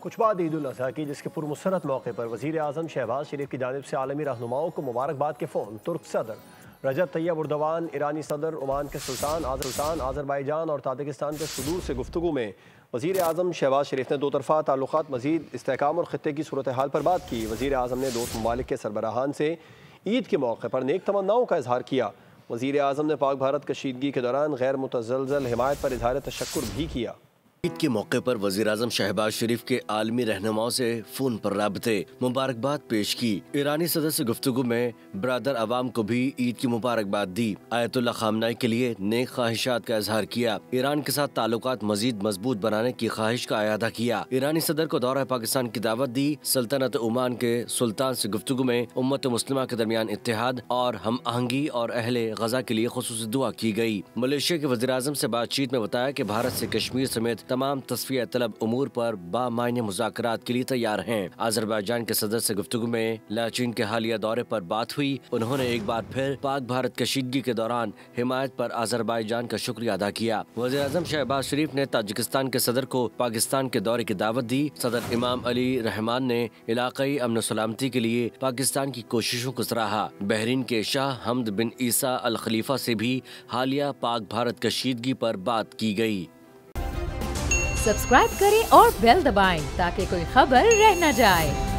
کچھ بعد عید الاضحیٰ کی، جس کے پرمسرت موقع پر وزیر اعظم شہباز شریف کی جانب سے عالمی رہنماؤں کو مبارکباد کے فون۔ ترک صدر رجب طیب اردوان، ایرانی صدر، عمان کے سلطان، آذربائیجان اور تاجکستان کے صدور سے گفتگو میں وزیر اعظم شہباز شریف نے دو طرفہ تعلقات مزید استحکام اور خطے کی صورتحال پر بات کی۔ وزیر اعظم نے دوست ممالک کے سربراہان سے عید کے موقع پر نیک تمناؤں کا اظہار کیا۔ وزیر اعظم نے پاک بھارت کشیدگی کے دوران غیر متزلزل حمایت پر اظہار تشکر بھی کیا۔ عید کے موقع پر وزیر اعظم شہباز شریف کے عالمی رہنماؤں سے فون پر رابطے مبارکباد پیش کی۔ ایرانی صدر سے گفتگو میں برادر عوام کو بھی عید کی مبارکباد دی۔ آیت اللہ خامنائی کے لیے نیک خواہشات کا اظہار کیا۔ ایران کے ساتھ تعلقات مزید مضبوط بنانے کی خواہش کا اعادہ کیا۔ ایرانی صدر کو دورہ پاکستان کی دعوت دی۔ سلطنت عمان کے سلطان سے گفتگو میں امت مسلمہ کے درمیان اتحاد اور ہم آہنگی اور اہل غزہ کے لیے خصوصی دعا کی گئی۔ ملائیشیا کے وزیر اعظم سے بات چیت میں بتایا کہ بھارت سے کشمیر سمیت تمام تصفیہ طلب امور پر بامعنی مذاکرات کے لیے تیار ہیں۔ آذربائیجان کے صدر سے گفتگو میں لاچین کے حالیہ دورے پر بات ہوئی۔ انہوں نے ایک بار پھر پاک بھارت کشیدگی کے دوران حمایت پر آذربائیجان کا شکریہ ادا کیا۔ وزیر اعظم شہباز شریف نے تاجکستان کے صدر کو پاکستان کے دورے کی دعوت دی۔ صدر امام علی رحمان نے علاقائی امن و سلامتی کے لیے پاکستان کی کوششوں کو سراہا۔ بحرین کے شاہ حمد بن عیسیٰ الخلیفہ سے بھی حالیہ پاک بھارت کشیدگی پر بات کی گئی۔ سبسکرائب کریں اور بیل دبائیں تاکہ کوئی خبر رہ نہ جائے۔